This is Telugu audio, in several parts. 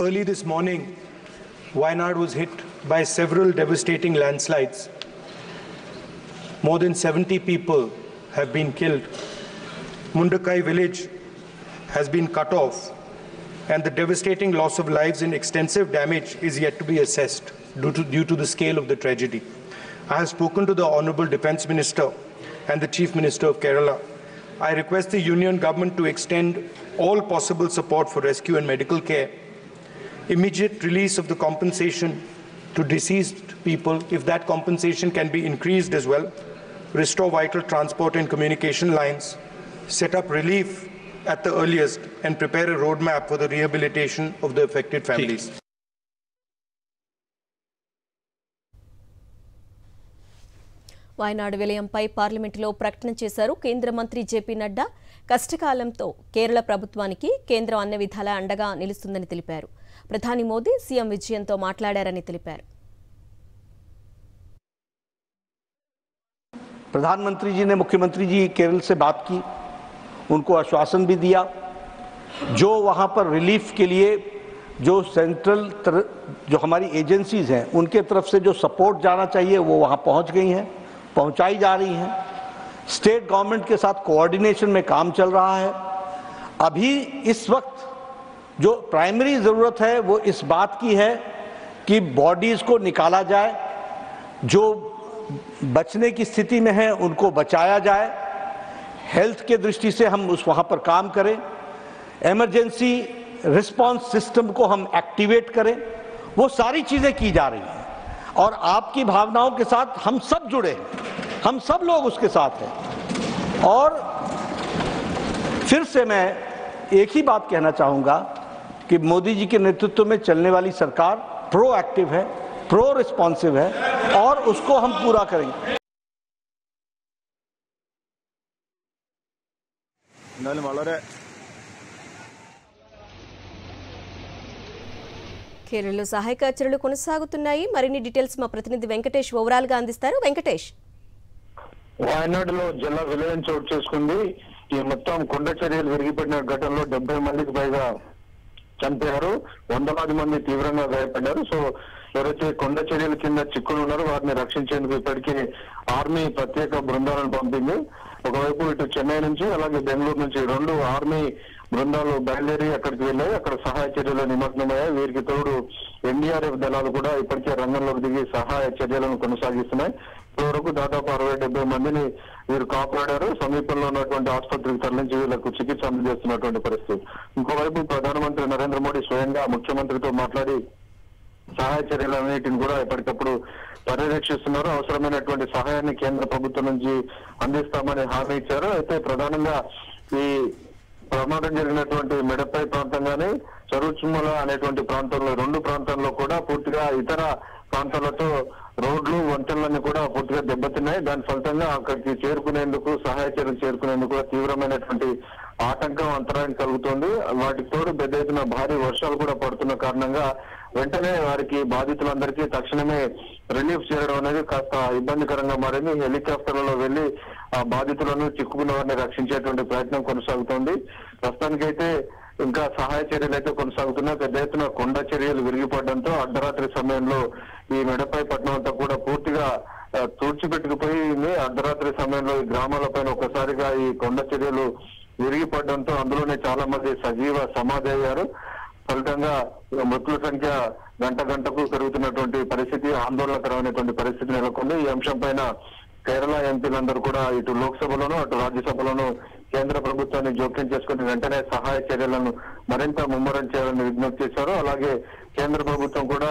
Early this morning, Wayanad was hit by several devastating landslides. More than 70 people have been killed. Mundakai village has been cut off, and the devastating loss of lives and extensive damage is yet to be assessed due to the scale of the tragedy. I have spoken to the Honourable Defence Minister and the Chief Minister of Kerala. I request the Union Government to extend all possible support for rescue and medical care, immediate release of the compensation to deceased people, if that compensation can be increased as well, restore vital transport and communication lines, set up relief at the earliest, and prepare a roadmap for the rehabilitation of the affected families. Wayanad విలయంపై పార్లమెంటులో ప్రకటన చేశారు కేంద్ర మంత్రి జేపీ నడ్డా. కష్టకాలంతో కేరళ ప్రభుత్వానికి కేంద్రం అన్ని విధాలా అండగా నిలుస్తుందని తెలిపారు. ప్రధాని మోదీ సీఎం విజయంతో మాట్లాడారని తెలిపారు. प्रधानमंत्री जी ने मुख्यमंत्री जी केरल से बात की, उनको आश्वासन भी दिया। जो वहां पर रिलीफ के लिए जो सेंट्रल जो हमारी एजेंसीज हैं उनके तरफ से जो सपोर्ट जाना चाहिए वो वहां पहुंच गई हैं, पहुंचाई जा रही हैं। स्टेट गवर्नमेंट के साथ कोऑर्डिनेशन में काम चल रहा है। अभी इस वक्त जो प्राइमरी ज़रूरत है वो इस बात की है कि बॉडीज़ को निकाला जाए, जो बचने की स्थिति में है उनको बचाया जाए। हेल्थ के दृष्टि से हम वहाँ पर काम करें, एमरजेंसी रिस्पांस सिस्टम को हम एक्टिवेट करें, वो सारी चीज़ें की जा रही हैं। और आपकी भावनाओं के साथ हम सब जुड़े हैं, हम सब लोग उसके साथ हैं। और फिर से मैं एक ही बात कहना चाहूँगा कि मोदी जी के नेतृत्व में चलने वाली सरकार प्रोएक्टिव है, प्रो रिस्पॉन्सिव है, और उसको हम पूरा करेंगे। కేరళలో సహాయక చర్యలు కొనసాగుతున్నాయి. మరిన్ని డీటెయిల్స్ మా ప్రతినిధి వెంకటేష్ ఓవరాల్ గా అందిస్తారు. వెంకటేష్, వాయనాడులో జల విలయం చోటు చేసుకుంది. ఈ మొత్తం కొండ చర్యలు విరిగిపడిన ఘటనలో 70 మందికి పైగా చనిపోయారు, వందలాది మంది తీవ్రంగా గాయపడ్డారు. సో ఎవరైతే కొండ చర్యల కింద చిక్కులు ఉన్నారో వారిని రక్షించేందుకు ఇప్పటికే ఆర్మీ ప్రత్యేక బృందాలను పంపింది. ఒకవైపు ఇటు చెన్నై నుంచి అలాగే బెంగళూరు నుంచి 2 ఆర్మీ బృందాలు బయలుదేరి అక్కడికి వెళ్ళాయి. అక్కడ సహాయ చర్యలు నిమగ్నమయ్యాయి. వీరికి తోడు ఎన్డీఆర్ఎఫ్ దళాలు కూడా ఇప్పటికే రంగంలోకి దిగి సహాయ చర్యలను కొనసాగిస్తున్నాయి. ఇప్పటివరకు దాదాపు 60-70 మందిని వీరు కాపాడారు. సమీపంలో ఉన్నటువంటి ఆసుపత్రికి తరలించి వీళ్లకు చికిత్స అందజేస్తున్నటువంటి పరిస్థితి. ఇంకోవైపు ప్రధానమంత్రి నరేంద్ర మోడీ స్వయంగా ముఖ్యమంత్రితో మాట్లాడి సహాయ చర్యలన్నిటిని కూడా ఎప్పటికప్పుడు పర్యవేక్షిస్తున్నారు. అవసరమైనటువంటి సహాయాన్ని కేంద్ర ప్రభుత్వం నుంచి అందిస్తామని హామీ ఇచ్చారు. అయితే ప్రధానంగా ఈ ప్రమాదం జరిగినటువంటి మెడపై ప్రాంతం కానీ చరుచుమల అనేటువంటి ప్రాంతంలో 2 ప్రాంతాల్లో కూడా పూర్తిగా ఇతర ప్రాంతాలతో రోడ్లు వంతెనలన్నీ కూడా పూర్తిగా దెబ్బతిన్నాయి. దాని ఫలితంగా అక్కడికి చేరుకునేందుకు సహాయ చర్యలు చేరుకునేందుకు కూడా తీవ్రమైనటువంటి ఆటంకం అంతరాయం కలుగుతోంది. వాటికి తోడు పెద్ద ఎత్తున భారీ వర్షాలు కూడా పడుతున్న కారణంగా వెంటనే వారికి బాధితులందరికీ తక్షణమే రిలీఫ్ చేయడం అనేది కాస్త ఇబ్బందికరంగా మారింది. హెలికాప్టర్లలో వెళ్లి ఆ బాధితులను చిక్కుకున్న వారిని రక్షించేటువంటి ప్రయత్నం కొనసాగుతోంది. ప్రస్తుతానికైతే ఇంకా సహాయ చర్యలు అయితే కొనసాగుతున్నాయి. పెద్ద ఎత్తున కొండ చర్యలు విరిగిపడడంతో అర్ధరాత్రి సమయంలో ఈ మెడపై పట్టణం అంతా కూడా పూర్తిగా తుడిచిపెట్టుకుపోయింది. అర్ధరాత్రి సమయంలో ఈ గ్రామాలపైన ఒక్కసారిగా ఈ కొండ చర్యలు విరిగిపడడంతో అందులోనే చాలా మంది సజీవ సమాధి అయ్యారు. ఫలితంగా మృతుల సంఖ్య గంటకు పెరుగుతున్నటువంటి పరిస్థితి, ఆందోళనకరమైనటువంటి పరిస్థితి నెలకొంది. ఈ అంశం పైన కేరళ ఎంపీలందరూ కూడా ఇటు లోక్సభలోనూ అటు రాజ్యసభలోనూ కేంద్ర ప్రభుత్వాన్ని జోక్యం చేసుకుని వెంటనే సహాయ చర్యలను మరింత ముమ్మరం చేయాలని విజ్ఞప్తి చేశారు. అలాగే కేంద్ర ప్రభుత్వం కూడా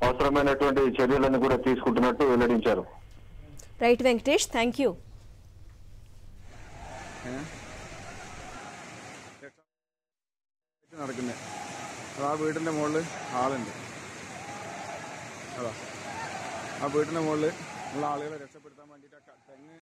అవసరమైనటువంటి చర్యలను కూడా తీసుకుంటున్నట్టు వెల్లడించారు. Right Venkatesh, thank you. ആ വീടിൻ്റെ മുകളിൽ ആളുണ്ട്. അതാ ആ വീടിൻ്റെ മുകളിൽ ഉള്ള ആളുകളെ രക്ഷപ്പെടുത്താൻ വേണ്ടിയിട്ട് തെങ്ങ്